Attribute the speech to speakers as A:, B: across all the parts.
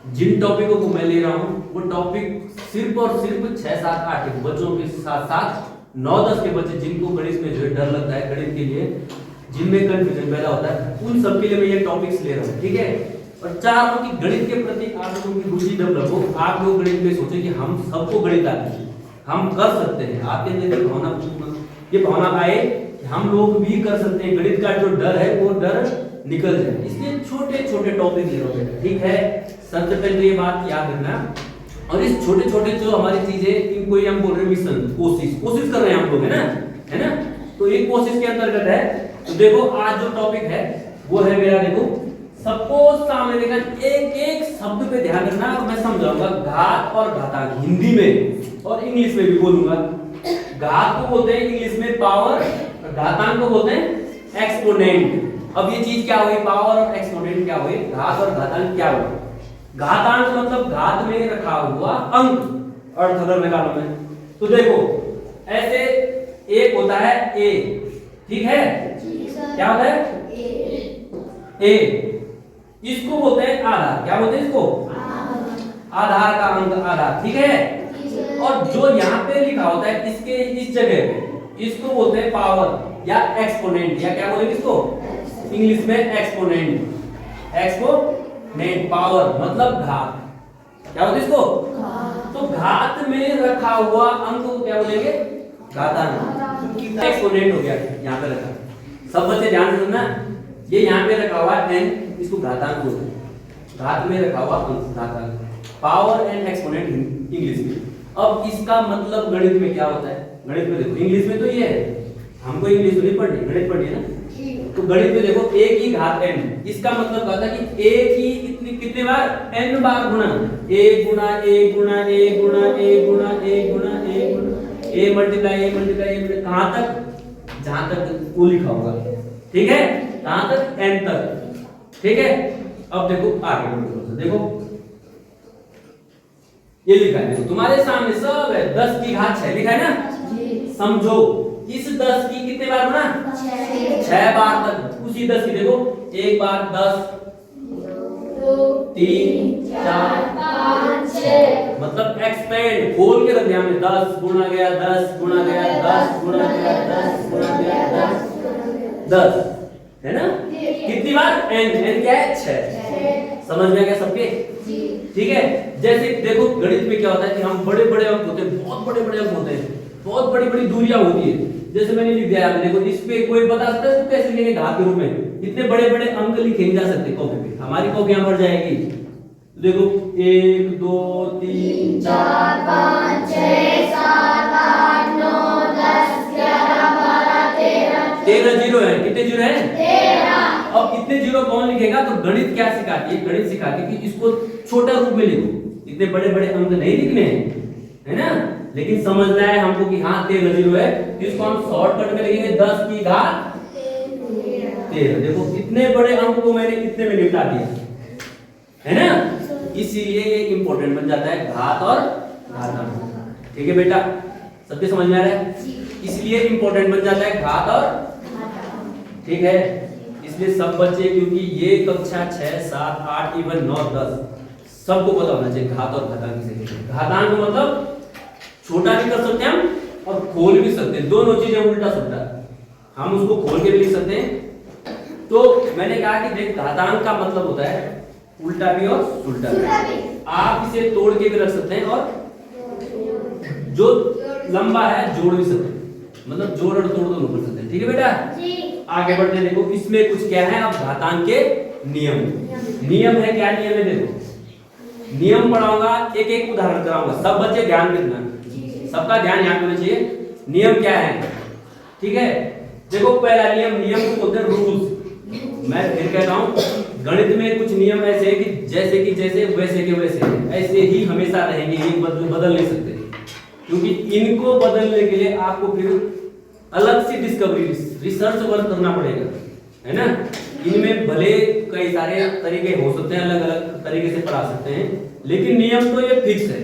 A: जिन टॉपिकों को मैं ले रहा हूँ वो टॉपिक सिर्फ और सिर्फ 6, 7, 8 बच्चों के साथ साथ 9, 10 के बच्चे जिनको गणित में जो है डर लगता है गणित के लिए, जिनमें कंफ्यूजन पैदा होता है, उन सब के लिए मैं ये टॉपिक्स ले रहा हूँ, ठीक है। और चाह रहा हूँ कि गणित के प्रति आप लोगों की रुचि डेवलप हो, आप लोग गणित में सोचें कि हम सबको गणित आती है, हम कर सकते हैं, आपके अंदर ये भावना आए कि हम लोग भी कर सकते हैं, गणित का जो डर है वो डर निकल जाए। इसलिए छोटे छोटे टॉपिक ले रहा हूँ, ठीक है। सबसे पहले तो ये बात याद रखना, और इस छोटे छोटे जो हमारी चीजें, इनको ही हम बोल रहे हैं मिशन, कोशिश कर रहे हैं हम लोग, है ना। तो एक कोशिश के अंतर्गत है। तो देखो आज जो टॉपिक है वो है मेरा, देखो सपोज सामने देखना, एक एक शब्द पे ध्यान रखना और मैं समझाऊंगा घात और घातांक हिंदी में और इंग्लिश में भी बोलूंगा। घात को बोलते हैं इंग्लिश में पावर, घातांक को बोलते हैं एक्सपोनेंट। अब ये चीज क्या हुई, पावर और एक्सपोनेंट क्या हुई, घात और घातांक क्या हुआ। घातांक मतलब घात में रखा हुआ अंक, अर्थ अगर निकालो मैं, तो देखो ऐसे एक होता है ए, ठीक है, क्या होता है ए, इसको बोलते हैं आधार, क्या बोलते हैं इसको, आधार का अंक आधार, ठीक है। और जो यहाँ पे लिखा होता है इसके इस जगह पे, इसको बोलते हैं पावर या एक्सपोनेंट, या क्या बोलेंगे इसको इंग्लिश में एक्सपोनेंट। एक्सपोनेंट पावर मतलब घात, क्या बोलते इसको, तो घात में रखा हुआ अंक को क्या बोलेंगे, घातांक। एक्सपोनेंट हो गया यहाँ पे रखा, सब बच्चे ध्यान से सुनना, ये यहाँ पे रखा हुआ n, इसको घातांक बोलते हैं, घात में रखा हुआ अंक घातांक, पावर एंड एक्सपोनेंट इंग्लिश में। अब इसका मतलब गणित में क्या होता है, गणित में देखो इंग्लिश में तो ये है, हमको इंग्लिश नहीं पढ़नी, गणित पढ़नी है ना। तो गणित में देखो a की घात n, इसका मतलब क्या होता है कि a की कितने बार, n बार गुणा, a गुणा a गुणा a गुणा a गुणा a गुणा a गुणा a मल्टीप्लाई a, कहां तक, जहां तक वो लिखा होगा, ठीक है, कहां तक, n तक, ठीक है। अब देखो आगे देखो ये लिखा है, देखो तुम्हारे सामने सब है, 10 की घात 6 लिखा है ना, समझो इस 10 की कितने बार गुणा, 6 बार तक। उसी 10 की देखो एक बार 10, 2 3 4 5 6, मतलब एक्सपेंड, खोल के रख दिया हमने, 10 गुणा गया 10 गुणा गया 10 गुणा गया 10 गुणा गया 10 है ना। कितनी बार, n क्या है, 6। समझ में आ गया सबके, ठीक है। जैसे देखो गणित में क्या होता है कि हम बड़े बड़े अंक होते हैं, बहुत बड़े बड़े अंक होते हैं, बहुत बड़ी बड़ी दूरियां होती है। जैसे मैंने लिख दिया, देखो इस पे कोई बता सकता है तो कैसे लिखेंगे, घात के रूप में इतने बड़े बड़े अंक लिखे नहीं जा सकते कॉपी पे, हमारी कॉपी यहाँ भर जाएगी। देखो 1 2 3 4 5 6 7 8 9 10 11 12 13 जीरो है, कितने जीरो है, 13। अब इतने जीरो कौन लिखेगा, तो गणित क्या सिखाती है, गणित सिखाती है कि इसको छोटा रूप में लिखो, इतने बड़े बड़े अंक नहीं लिखने हैं, है ना। लेकिन समझना है हमको कि हाँ 13 जीरो है, तो इसको हम शॉर्टकट में लिखेंगे 10 की घात 13। देखो इतने बड़े अंक को मैंने इतने में निपटा दिया, है ना। इसीलिए ये इंपॉर्टेंट बन जाता है घात और घातांक, ठीक है बेटा, सबके समझ में आ रहा है। इसलिए इंपॉर्टेंट बन जाता है घात और, ठीक है। इसलिए सब बच्चे, क्योंकि ये कक्षा 6 7 8 इवन 9 10 सबको पता होना चाहिए घात और घातांक से। घातांक मतलब छोटा भी कर सकते हैं हम और खोल भी सकते हैं, दोनों चीजें उल्टा सुल्टा, हम उसको खोल के भी लिख सकते हैं। तो मैंने कहा कि देख घातांक का मतलब होता है उल्टा भी और सुल्टा भी, आप इसे तोड़ के भी रख सकते हैं और जो लंबा है जोड़ भी सकते हैं, मतलब जोड़ और तोड़ दोनों कर सकते हैं, ठीक है बेटा। आगे बढ़ते हैं, देखो इसमें कुछ क्या है, अब घातांक के नियम, नियम है, क्या नियम है, देखो नियम पढ़ाऊंगा, एक एक उदाहरण कराऊंगा, सब बच्चे ध्यान रखना, सबका ध्यान यहाँ होना चाहिए। नियम क्या है, ठीक है। देखो पहला नियम, नियम को बोलते हैं रूल्स। मैं फिर कहता हूँ गणित में कुछ नियम ऐसे हैं कि जैसे कि जैसे वैसे के वैसे ऐसे ही हमेशा रहेंगे, ये बदल नहीं सकते, क्योंकि इनको बदलने के लिए आपको फिर अलग से डिस्कवरी रिसर्च वर्क करना पड़ेगा, है ना। इनमें भले कई सारे तरीके हो सकते हैं, अलग अलग तरीके से पढ़ा सकते हैं, लेकिन नियम तो ये फिक्स है,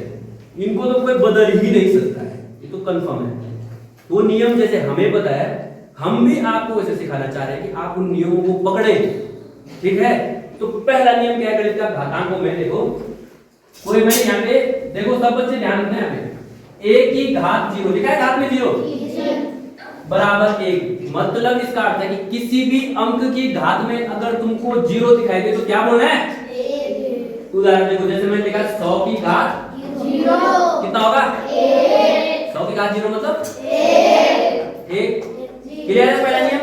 A: इनको तो कोई बदल ही नहीं सकता है, ये तो कंफर्म है। तो नियम जैसे हमें पता है, हम भी आपको वैसे सिखाना चाह रहे हैं कि आप उन नियमों को पकड़ें, ठीक है। तो पहला नियम क्या है गणित का, घातांकों में देखो कोई मैंने यहाँ पे देखो, सब बच्चे ध्यान रखना, यहाँ पे a की घात 0 लिखा है, घात में 0 बराबर 1। मतलब इसका अर्थ है कि किसी भी अंक की घात में अगर तुमको 0 दिखाई दे तो क्या बोलना है? उदाहरण देखो, जैसे मैंने लिखा 100 की घात 0 कितना होगा? 1। 100 की घात 0 मतलब 1। क्लियर है पहला नियम?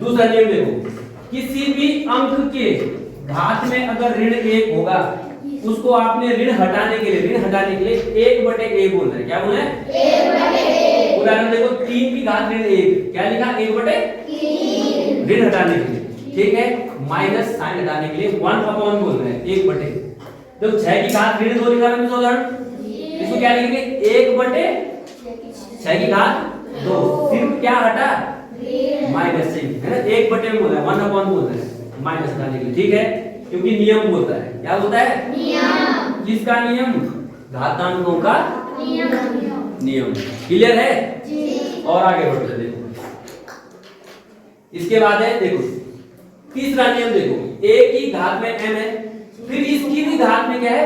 A: दूसरा नियम देखो, किसी भी अंक के घात में अगर ऋण 1 होगा, उसको आपने ऋण हटाने के लिए 1/a बोलना है। क्या बोलना है? 1/a। उदाहरण देखो, 3 की घात ऋण 1, क्या लिखा? 1/3 ऋण हटाने के लिए, ठीक है, माइनस साइन हटाने के लिए 1/, बोल रहे हैं 1/। तो 6 की घात ऋण 2 लिखा है उदाहरण, इसको क्या लिखेंगे? 1/6 की घात 2। सिर्फ क्या हटा? माइनस से, है ना, 1/, में बोल रहा है 1/, बोल रहे हैं माइनस हटाने के लिए, ठीक है, क्योंकि नियम बोलता है। क्या बोलता है? नियम। किसका नियम? घातांकों का नियम। क्लियर है जी? और आगे बढ़ते देखो, इसके बाद है देखो तीसरा नियम, देखो a की घात में m है, फिर इसकी भी घात में क्या है?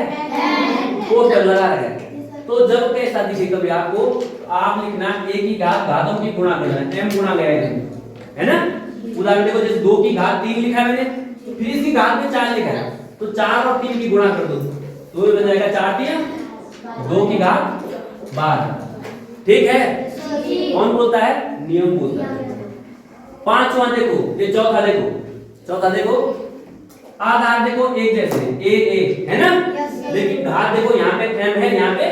A: वो कर लगा है। तो जब कैसा दिखे कभी आपको, आप लिखना a की घातों की गुणा करना है, m गुणा गया है ना। उदाहरण देखो, जैसे 2 की घात 3 लिखा है मैंने, फिर इसकी घात में 4 लिखा है, तो 4 और 3 की गुणा कर दो तो ये बन जाएगा 4 3 2 की घात 12। ठीक है, कौन बोलता है? नियम बोलता है। पांचवा देखो, ये चौथा देखो आधार देखो एक जैसे a है ना, लेकिन घात देखो यहाँ पे m है, यहाँ पे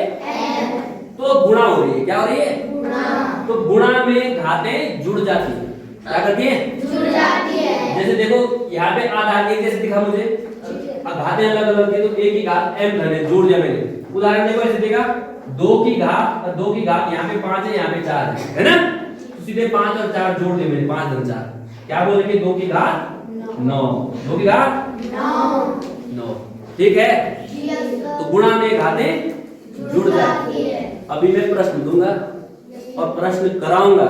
A: तो गुणा हो रही है। क्या हो रही है? गुणा। तो गुणा में घातें जुड़ जाती है। क्या करती है? जुड़ जाती है। जैसे देखो यहाँ पे आधार एक जैसे दिखा मुझे, घातें अलग अलग थी, तो a की घात m धरे जोड़ दिया मैंने। उदाहरण देखो ऐसे देखा, 2 की घात यहाँ पे 5 है, यहाँ पे 4 है ना, तो सीधे 5 और 4 जोड़ दिए मैंने, 5 और 4 क्या बोलेंगे? 2 की घात 9। 2 की घात 9। ठीक है, तो गुणा में घातें जुड़ जाती है। अभी मैं प्रश्न दूंगा और प्रश्न कराऊंगा,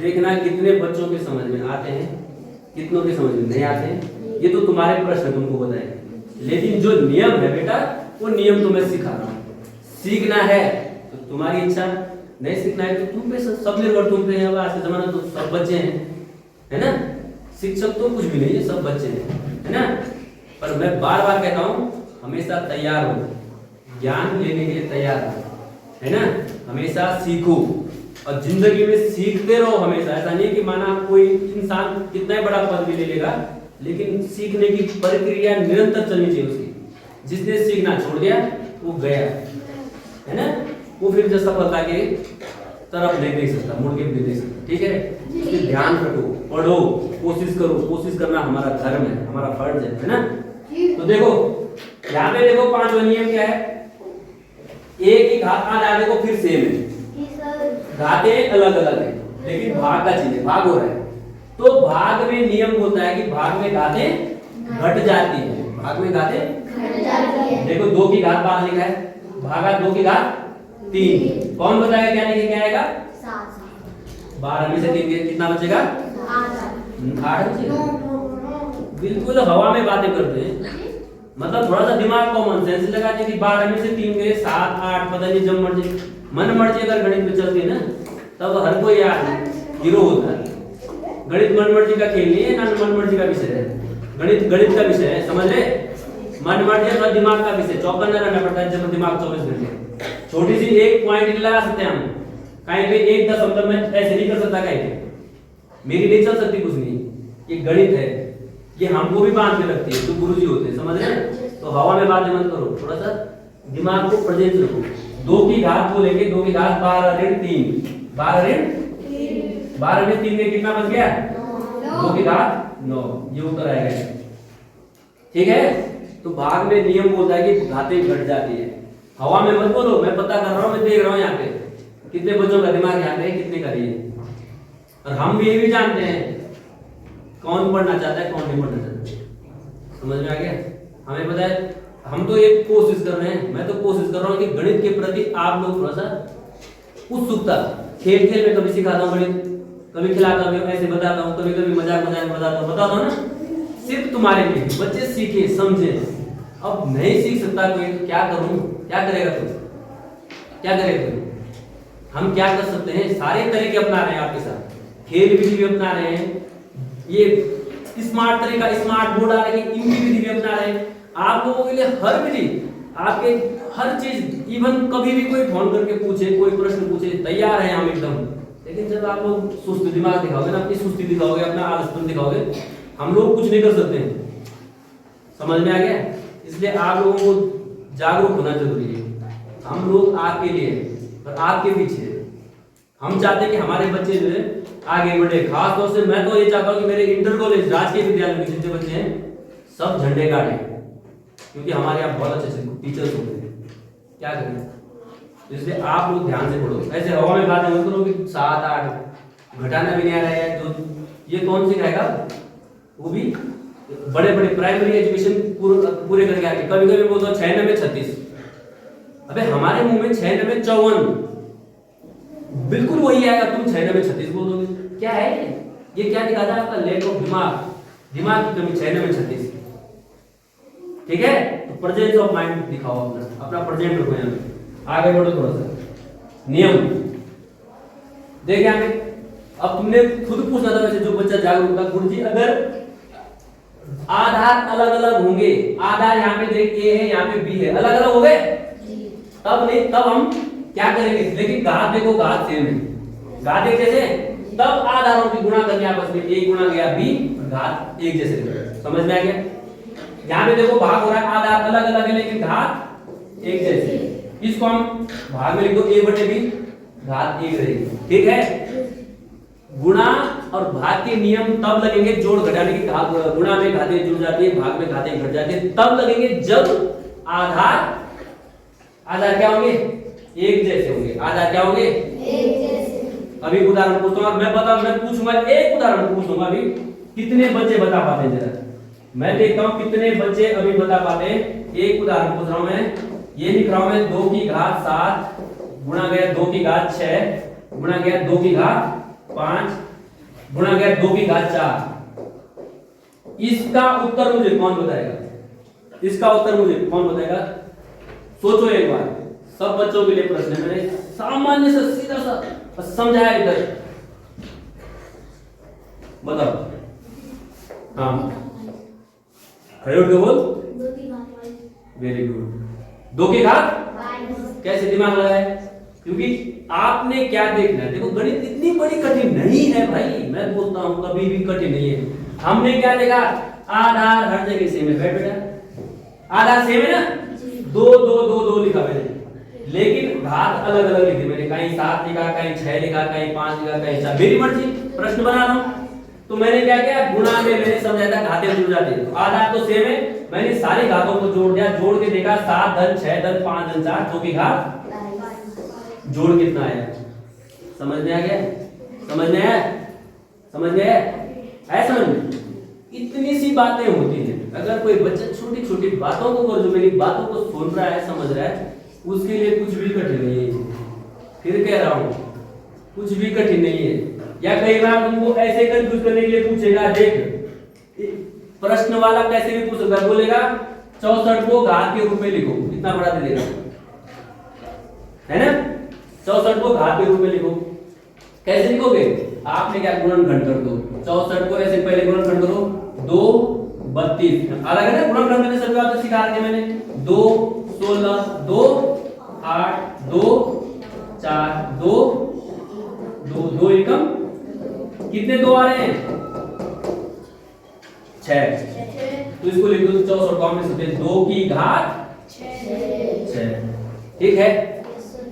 A: देखना कितने बच्चों के समझ में आते हैं, कितनों के समझ में नहीं आते हैं, ये तो तुम्हारे प्रश्न तुमको बताएंगे। लेकिन जो नियम है बेटा, वो नियम तो मैं सिखा रहा हूँ। सीखना है तो तुम्हारी इच्छा, नहीं सीखना है तो तुम पे, सब निर्भर तुम पे है। आज के जमाना तो सब बच्चे हैं, है ना, शिक्षक तो कुछ भी नहीं है, सब बच्चे हैं, है ना। पर मैं बार बार कहता हूँ, हमेशा तैयार हो, ज्ञान लेने के लिए तैयार हो, है ना, हमेशा सीखो और जिंदगी में सीखते रहो हमेशा। ऐसा नहीं कि माना कोई इंसान कितना बड़ा पद भी ले लेगा, लेकिन सीखने की प्रक्रिया निरंतर चलनी चाहिए उसकी। जिसने सीखना छोड़ दिया वो गया, है ना, वो फिर जो सफलता के तरफ ले नहीं सकता, मुड़ के भी नहीं सकता। ठीक है, इसलिए ध्यान रखो, पढ़ो, कोशिश करो। कोशिश करना हमारा धर्म है, हमारा फर्ज है ना। तो देखो यहाँ पे देखो पांचवा नियम क्या है? a की घात आधा देखो फिर सेम है, घातें अलग अलग है, लेकिन भाग का चीज है, भाग हो रहा है। तो भाग में नियम होता है कि भाग में घातें घट जाती है, भाग में घातें घट जाती है। देखो 2 की घात 12 लिखा है, भागा 2 की घात 3, कौन बताएगा क्या लिखे क्या आएगा? 12 में से 3 कितना बचेगा? 8 बचेगा। बिल्कुल हवा में बातें करते हैं, मतलब थोड़ा सा दिमाग कॉमन सेंस लगा दे कि 12 में से 3 गए 7 8, पता नहीं जब मर्जी मन मर्जी अगर गणित में चलती है ना, तब हर कोई यार हीरो होता है। गणित मन मर्जी का खेल नहीं है ना, मन मर्जी का विषय है गणित, गणित का विषय है, समझ ले। मन मर्जी और दिमाग का विषय, चौकन्ना रहना पड़ता है जब दिमाग 24 घंटे। छोटी सी एक पॉइंट लगा सकते हैं हम, कहीं पे 1 में ऐसे नहीं कर सकता, कहीं पे मेरी नहीं चल सकती, कुछ नहीं। ये गणित है, ये हमको भी बांध के रखती है, तो गुरुजी होते हैं, समझ रहे। तो हवा में बातें मत करो, थोड़ा सा दिमाग को प्रेजेंट रखो। 2 की घात को लेके 2 की घात 12 ऋण 3, 12 में 3 में कितना बच गया? 2 की घात 9, ये उत्तर आएगा। ठीक है, तो भाग में नियम बोलता है कि घातें घट जाती है। हवा में मत बोलो, मैं पता कर रहा हूँ, मैं देख रहा हूँ यहाँ पे कितने बच्चों का दिमाग यहाँ पे कितने का नहीं है। और हम भी ये भी जानते हैं कौन पढ़ना चाहता है, कौन नहीं पढ़ना चाहता। समझ में आ गया? हमें पता है, हम तो ये कोशिश कर रहे हैं, मैं तो कोशिश कर रहा हूँ कि गणित के प्रति आप लोग थोड़ा सा उत्सुकता, खेल खेल में कभी सिखाता हूँ गणित, कभी खिलाता हूँ, ऐसे बताता हूँ, कभी कभी मजाक में बताता हूँ ना, सिर्फ तुम्हारे लिए, बच्चे सीखे समझे अब नहीं सीख सकता कोई तो क्या करूं? क्या करेगा तू? क्या करेगा तू? हम क्या कर सकते हैं? सारे तरीके अपना रहे हैं आपके साथ, खेल विधि भी अपना रहे हैं, ये स्मार्ट तरीका, स्मार्ट बोर्ड आ रहे हैं, इनकी विधि भी अपना रहे हैं। आप लोगों के लिए हर विधि, आपके हर चीज, इवन कभी भी कोई फोन करके पूछे, कोई प्रश्न पूछे, तैयार है हम एकदम। लेकिन जब आप लोग सुस्त दिमाग दिखाओगे ना, अपनी सुस्ती दिखाओगे, अपना आलसपन दिखाओगे, हम लोग कुछ नहीं कर सकते हैं। समझ में आ गया? इसलिए आप लोगों को जागरूक होना जरूरी है। हम लोग आपके लिए और आपके पीछे, हम चाहते हैं कि हमारे बच्चे जो है आगे बढ़े। खास तौर से मैं तो ये चाहता हूँ कि मेरे इंटर कॉलेज राजकीय विद्यालय के जितने बच्चे हैं सब झंडे गाड़े, क्योंकि हमारे यहाँ बहुत अच्छे टीचर्स होते हैं। क्या करें? इसलिए आप लोग ध्यान से पढ़ो। ऐसे हवा में बातें मत करो कि 7-8 घटाना भी नहीं आ रहा है, जो ये कौन सिखाएगा? वो भी बड़े बड़े प्राइमरी एजुकेशन पूरे करके आके। कभी कभी बोलते 6 में 36, अबे हमारे मुंह में 6 में 54 बिल्कुल वही आएगा, तुम 6 में 36 बोल दोगे। क्या है ये क्या दिखाता है? आपका लैक ऑफ दिमाग, दिमाग की कमी। 6 में 36, ठीक है? तो प्रेजेंस ऑफ माइंड दिखाओ, अपना प्रेजेंट रखो। यहाँ पे आगे बढ़ो थोड़ा सा। नियम देख यहाँ पे, अब तुमने खुद पूछना था वैसे, जो बच्चा जागरूक था, गुरुजी अगर आधार अलग अलग होंगे, आधार यहाँ पे देख ए है, यहाँ पे बी है, अलग अलग हो गए, तब नहीं, तब हम क्या करेंगे? लेकिन घात देखो, घात सेम है, घात एक जैसे, तब आधारों की गुणा करके आपस में, एक गुणा गया बी, घात एक जैसे। समझ में आ गया? यहाँ पे देखो भाग हो रहा है, आधार अलग अलग है लेकिन घात एक जैसे। इसको हम भाग में लिख दो, a बटे बी, घात एक रहेगी। ठीक है? गुणा और भाग के नियम तब लगेंगे, जोड़ घटाने की, गुणा में घातें जुड़ जाती है, भाग में घातें घट जाती है, तब लगेंगे जब आधार क्या होंगे? एक जैसे होंगे। आधार क्या होंगे? एक जैसे। अभी उदाहरण पूछता हूँ, मैं पूछूंगा, एक उदाहरण पूछूंगा अभी, कितने बच्चे बता पाते हैं? जरा मैं देखता हूँ कितने बच्चे अभी बता पाते हैं। एक उदाहरण पूछ रहा हूं मैं, ये लिख रहा हूं मैं, 2 की घात 7 गुणा गया 2 की घात 6 गुणा गया 2 की घात 5 गुणा गया 2 की घात 4। इसका उत्तर मुझे कौन बताएगा? इसका उत्तर मुझे कौन बताएगा? सोचो एक बार, सब बच्चों के लिए प्रश्न है, मैंने सामान्य से सीधा सा समझाया इधर। बताओ। हाँ, खड़े उठ के बोल।
B: 2 की घात 5।
A: Very good. 2 की घात 5। कैसे दिमाग लगाया? क्योंकि आपने क्या देखना है, देखो गणित इतनी बड़ी कठिन नहीं है भाई, मैं बोलता हूं कभी भी कठिन नहीं है। हमने क्या देखा? आधार हर जगह सेम है बेटा, आधार सेम है ना, 2 2 2 2 लिखा मैंने, लेकिन घात अलग अलग लिखी मैंने, कहीं 7 लिखा, कहीं 6 लिखा, कहीं 5 लिखा, कहीं 4, मेरी मर्जी, प्रश्न बना रहा हूं। तो मैंने क्या किया? गुणा में मैंने समझाया था घातें जुड़ जाती है, तो आधार तो सेम है, मैंने सारी घातों को जोड़ दिया, जोड़ के देखा 7 धन 6 धन 5 धन 4, 2 की घात, जोड़ कितना आया? समझ में आ गया? समझ में आया? समझ में आया? है समझ में? इतनी सी बातें होती हैं, अगर कोई बच्चा छोटी छोटी बातों को, जो मेरी बातों को सुन रहा है, समझ रहा है, उसके लिए कुछ भी कठिन नहीं है। फिर कह रहा हूं, कुछ भी कठिन नहीं है। या कई बार तुमको ऐसे कंफ्यूज करने के लिए पूछेगा, देख प्रश्न वाला कैसे भी पूछ सकता है, बोलेगा 64 को घात के रूप में लिखो, कितना बड़ा दे देगा, है ना? 64 को घात के रूप में लिखो, कैसे लिखोगे? आपने क्या गुणनखंड कर दो, 64 को ऐसे पहले गुणनखंड करो, 2 32, अलग है ना गुणनखंड, मैंने सभी बातें सिखा रखी मैंने, 2 16 2 8 2 4 2 2 2 एकम, कितने 2 आ रहे हैं? 6। तो इसको लिख दो 64 को हमने 2 की घात 6। ठीक है?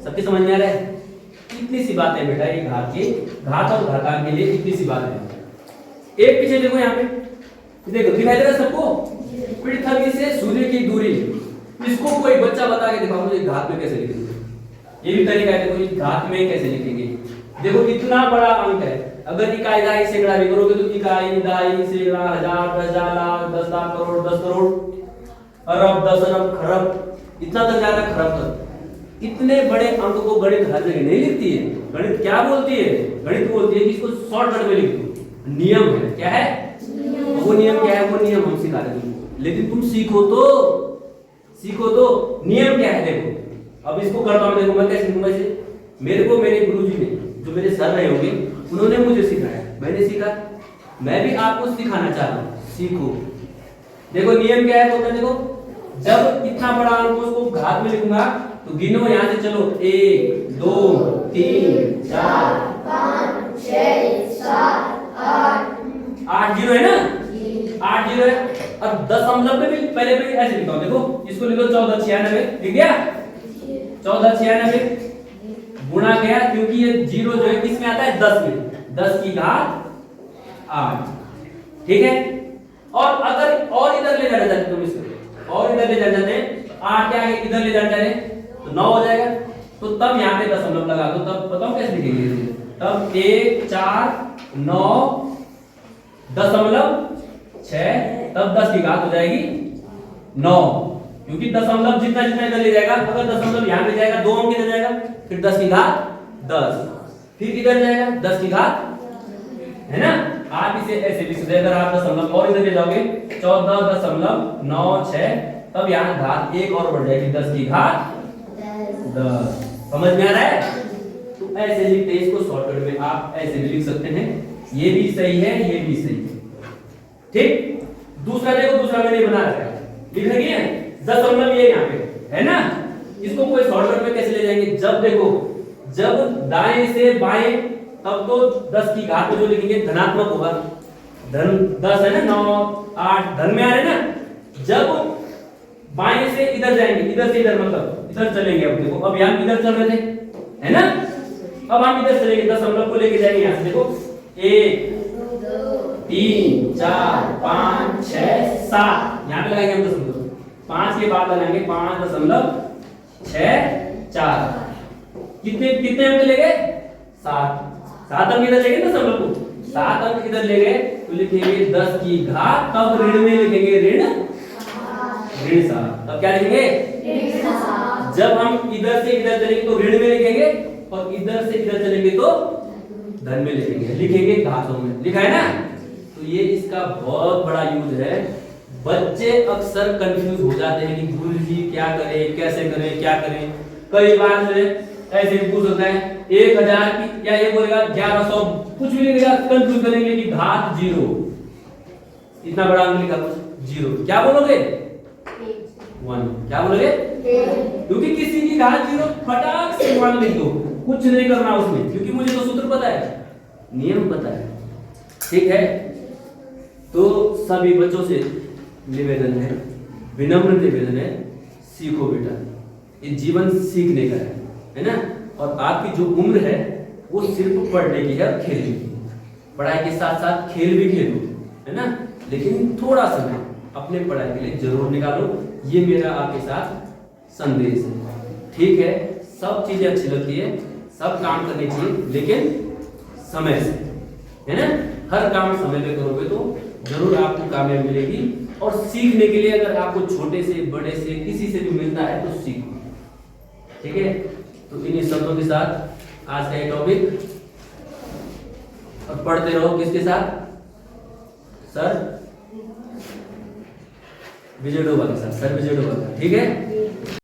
A: सबकी समझ में आ रहा है? इतनी सी बातें बेटा, ये घात और घातांक के लिए इतनी सी बातें। एक पीछे देखो, यहाँ पे देखो, दिखाई दे रहा है सबको? पृथ्वी से सूर्य की दूरी, इसको कोई बच्चा बता के दिखाओ मुझे, घात में कैसे लिखेंगे? ये भी तरीका है, देखो घात में कैसे लिखेंगे। देखो इतना बड़ा अंक है, अगर इकाई दहाई सैकड़ा भी करोगे तो इकाई दहाई सैकड़ा हजार 10,000 लाख 10 लाख करोड़ 10 करोड़ अरब 10 अरब खरब, इतना तक जाता है, खरब तक। इतने बड़े अंक को गणित हर जगह नहीं लिखती है। गणित क्या बोलती है? गणित बोलती है कि इसको शॉर्टकट में लिख दो, नियम है। क्या है? वो नियम क्या है? वो नियम हम सिखा देंगे, लेकिन तुम सीखो तो, सीखो तो नियम क्या है देखो। अब इसको करता हूं, देखो मैं कैसे सीखूंगा इसे। मेरे को मेरे गुरुजी ने, जो मेरे सर रहे होंगे, उन्होंने मुझे सिखाया, मैंने सीखा, मैं भी आपको सिखाना चाहता हूं, सीखो। देखो नियम क्या है बोलते हैं, देखो जब इतना बड़ा अंक उसको घात में लिखूंगा तो गिनो यहां से, चलो 1 2 3 4 5 6 7 8 जीरो है ना, 8 जीरो है। अब दशमलव में भी पहले भी ऐसे लिखता हूं, देखो इसको लिखो 1496, लिख दिया 1496 गुणा गया, क्योंकि ये जीरो जो है किस में आता है, 10 में, 10 की घात 8, ठीक है। और अगर और इधर ले जाना चाहते तुम इसको, और इधर ले जाना चाहते हैं, 8 के आगे इधर ले जाना चाहते तो 9 हो जाएगा, तो तब यहाँ पे दशमलव लगा दो, तब बताओ कैसे लिखेंगे, तब 1 4 9 दशमलव 6, तब 10 की घात हो जाएगी 9, क्योंकि दशमलव जितना जितना इधर ले जाएगा, अगर दशमलव यहाँ पे जाएगा 2 अंक इधर जाएगा, फिर 10 की घात 10, फिर इधर जाएगा 10 की घात, है ना। आप इसे ऐसे लिख सकते हैं, अगर आप दशमलव और इधर ले जाओगे 14.96, तब यहाँ घात 1 और बढ़ जाएगी, 10 की घात 10। समझ में आ रहा है? तो ऐसे लिखते हैं इसको, शॉर्टकट में आप ऐसे भी लिख सकते हैं, ये भी सही है, ये भी सही है, ठीक। दूसरा देखो, दूसरा मैंने बना रखा है, लिख रखी है दशमलव, ये यहाँ पे है ना, इसको कोई शॉर्टकट में कैसे ले जाएंगे, जब देखो जब दाएं से बाएं, तब तो 10 की घात में जो लिखेंगे धनात्मक होगा, धन 10 है ना, 9 8 धन में आ रहे ना, जब बाएं से इधर जाएंगे, इधर से इधर, मतलब इधर चलेंगे, अब देखो अब यहाँ इधर चल रहे थे, है ना, अब हम इधर चलेंगे, दशमलव को लेके जाएंगे यहाँ से, देखो 1 3 4 5 6 7, यहाँ पे लगाएंगे हम दशमलव, 5 के बाद लगाएंगे 5.64, कितने कितने अंक ले गए, 7 अंक इधर ले गए दशमलव को, 7 अंक इधर ले गए, तो लिखेंगे 10 की घात, तब ऋण में लिखेंगे ऋण 7, तब क्या लिखेंगे, जब हम इधर से इधर चलेंगे तो ऋण में लिखेंगे, और इधर से इधर चलेंगे तो धन में लिखेंगे घातों में, लिखा है ना। तो ये इसका बहुत बड़ा यूज है, बच्चे अक्सर कंफ्यूज हो जाते हैं कि गुरुजी क्या करें, कैसे करें, क्या करें। कई बार जो है ऐसे पूछ सकता है 1000 की, या ये बोलेगा 1100, कुछ भी लिखेगा, कंफ्यूज करेंगे कि घात 0, इतना बड़ा अंक लिखा कुछ 0, क्या बोलोगे 1, क्या बोलोगे, क्योंकि किसी की घात 0 फटाक से 1 लिख दो, कुछ नहीं करना उसमें, क्योंकि मुझे तो सूत्र पता है, नियम पता है, ठीक है। तो सभी बच्चों से निवेदन है, विनम्र निवेदन है, सीखो बेटा, ये जीवन सीखने का है ना। और आपकी जो उम्र है वो सिर्फ पढ़ने की है और खेलने की, पढ़ाई के साथ साथ खेल भी खेलो, है ना, लेकिन थोड़ा समय अपने पढ़ाई के लिए जरूर निकालो, ये मेरा आपके साथ संदेश है, ठीक है। सब चीजें अच्छी लगती है, सब काम करने चाहिए, लेकिन समय से, है ना, हर काम समय पे करोगे तो जरूर आपको कामयाबी मिलेगी। और सीखने के लिए अगर आपको छोटे से बड़े से किसी से भी मिलता है तो सीखो, ठीक है। तो इन शब्दों के साथ आज का ये टॉपिक, और पढ़ते रहो किसके साथ, सर विजय डोबा के साथ, सर विजय डोबा, ठीक है।